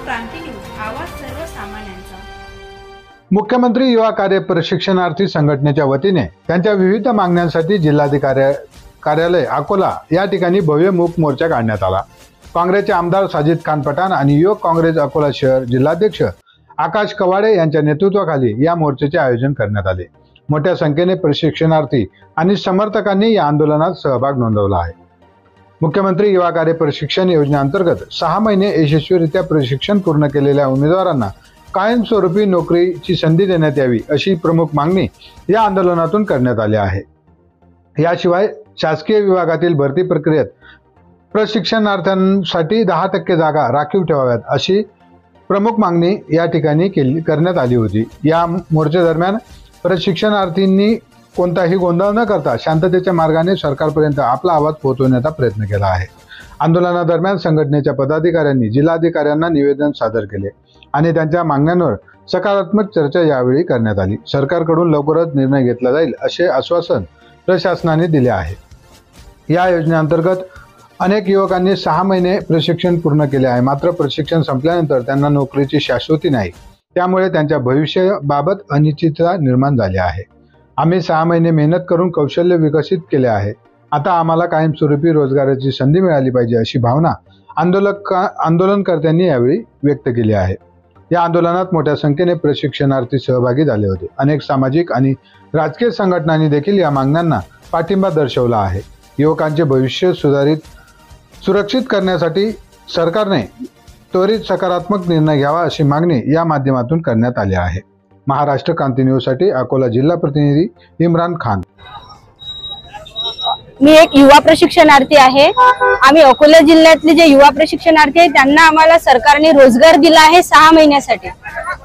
क्रांती news, आवाज सर्वसामान्यांचा। मुख्यमंत्री युवा कार्य प्रशिक्षणार्थी संघटनेच्या वतीने त्यांच्या विविध मागण्यांसाठी जिल्हाधिकारी कार्यालय अकोला या ठिकाणी भव्य मूक मोर्चा काढण्यात आला। काँग्रेसचे आमदार साजिद खान पठाण आणि युवक काँग्रेस अकोला शहर जिल्हाध्यक्ष आकाश कवाडे यांच्या नेतृत्वाखाली या मोर्चाचे आयोजन करण्यात आले। मोठ्या संख्येने प्रशिक्षणार्थी आणि समर्थकांनी या आंदोलनात सहभाग नोंदवला आहे। मुख्यमंत्री युवा कार्य प्रशिक्षण योजनेअंतर्गत 6 महिने यशस्वीरित्या प्रशिक्षण पूर्ण केलेल्या उमेदवारांना कायमस्वरूपी नोकरीची संधी देण्यात यावी अशी प्रमुख मागणी या आंदोलनातून करण्यात आली आहे। याशिवाय शासकीय विभागातील भरती प्रक्रियेत प्रशिक्षणार्थ्यांसाठी 10% जागा राखीव ठेवाव्यात अशी प्रमुख मागणी या ठिकाणी करण्यात आली होती। या मोर्चादरम्यान प्रशिक्षणार्थींनी कोणताही गोंधळ न करता शांततेच्या मार्गाने सरकारपर्यंत आपला आवाज पोहोचवण्याचा प्रयत्न केला आहे। आंदोलनादरम्यान संघटनेच्या पदाधिकाऱ्यांनी जिल्हाधिकाऱ्यांना निवेदन सादर केले आणि त्यांच्या मागण्यांवर सकारात्मक चर्चा यावेळी करण्यात आली। सरकारकडून लवकरच निर्णय घेतला जाईल असे आश्वासन प्रशासनाने दिले आहे। या योजनेअंतर्गत अनेक युवकांनी 6 महिने प्रशिक्षण पूर्ण केले आहे, मात्र प्रशिक्षण संपल्यानंतर त्यांना नोकरीची शाश्वती नाही, त्यामुळे त्यांच्या भविष्याबाबत अनिश्चितता निर्माण झाली आहे। आम्ही 6 महिने मेहनत करून कौशल्य विकसित केले आहे, आता आम्हाला कायमस्वरूपी रोजगाराची संधी मिळाली पाहिजे अशी भावना आंदोलनकर्त्यांनी यावेळी व्यक्त केली आहे। या आंदोलनात मोठ्या संख्येने प्रशिक्षणार्थी सहभागी झाले होते। अनेक सामाजिक आणि राजकीय संघटनांनी देखील या मागण्यांना पाठिंबा दर्शवला आहे। युवकांचे भविष्य सुरक्षित करण्यासाठी सरकारने त्वरित सकारात्मक निर्णय घ्यावा अशी मागणी या माध्यमातून करण्यात आली आहे। महाराष्ट्र क्रांती न्यूज साठी अकोला जिल्हा प्रतिनिधी इम्रान खान। मी एक युवा प्रशिक्षणार्थी आहे। आम्ही अकोला जिल्ह्यातले जे युवा प्रशिक्षणार्थी आहेत त्यांना आम्हाला सरकारने रोजगार दिला आहे 6 महिन्यासाठी।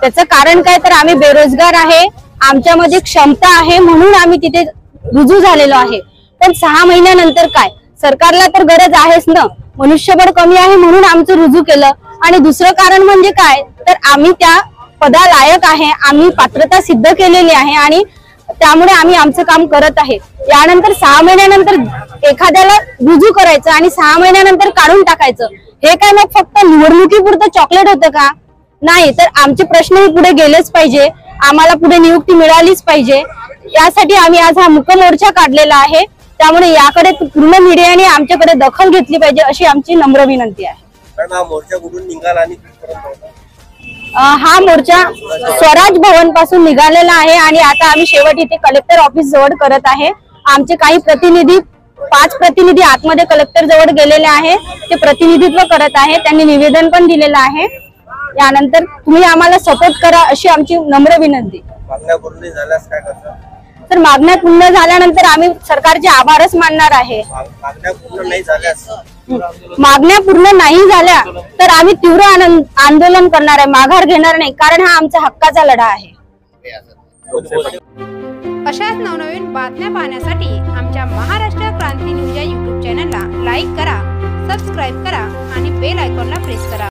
त्याचं कारण काय तर आम्ही बेरोजगार आहे, आमच्यामध्ये क्षमता आहे म्हणून आम्ही तिथे रुजू झालेलो आहे। पण 6 महिन्यानंतर काय, सरकारला तर गरज आहेच ना, मनुष्यबळ कमी आहे म्हणून आमचं रुजू केलं। आणि दुसरं कारण म्हणजे काय तर आम्ही त्या पदालायक आहे, आम्ही पात्रता सिद्ध केलेली आहे आणि त्यामुळे आम्ही आमचं काम करत आहे। यानंतर 6 महिन्यानंतर एखाद्याला रुजू करायचं आणि 6 महिन्यानंतर काढून टाकायचं, हे काय मग फक्त निवडणुकीपुरतं चॉकलेट होतं का? नाही, तर आमचे प्रश्नही पुढे गेलेच पाहिजे, आम्हाला पुढे नियुक्ती मिळालीच पाहिजे। यासाठी आम्ही आज हा मूक मोर्चा काढलेला आहे। त्यामुळे याकडे पूर्ण मीडियाने आमच्याकडे दखल घेतली पाहिजे अशी आमची नम्र विनंती आहे। हा मोर्चा कुठून निघाला आणि हा मोर्चा स्वराज भवन पासून निघालेला आहे आणि आता आम्ही शेवट इथे कलेक्टर ऑफिस जवळ करत आहे। आमचे काही प्रतिनिधी 5 प्रतिनिधी आतमध्ये कलेक्टर जवळ गेलेले आहे, ते प्रतिनिधित्व करत आहे, त्यांनी निवेदन पण दिलेलं आहे। यानंतर तुम्ही आम्हाला सपोर्ट करा अशी आमची नम्र विनंती। मागण्या पूर्ण झाल्यास काय करता? तर मागण्या पूर्ण झाल्यानंतर आम्ही सरकारचे आभारच मानणार आहे। मागण्या पूर्ण नाही झाल्यास मागण्या पूर्ण नाही झाल्या तर आम्ही तीव्र आंदोलन करणार आहे, माघार घेणार नाही, कारण हा आमचा हक्काचा लढा आहे। अशाच नवनवीन बातम्या पाहण्यासाठी आमच्या महाराष्ट्र क्रांती न्यूज या YouTube चॅनलला लाईक करा, सबस्क्राईब करा आणि बेल आयकॉनला प्रेस करा।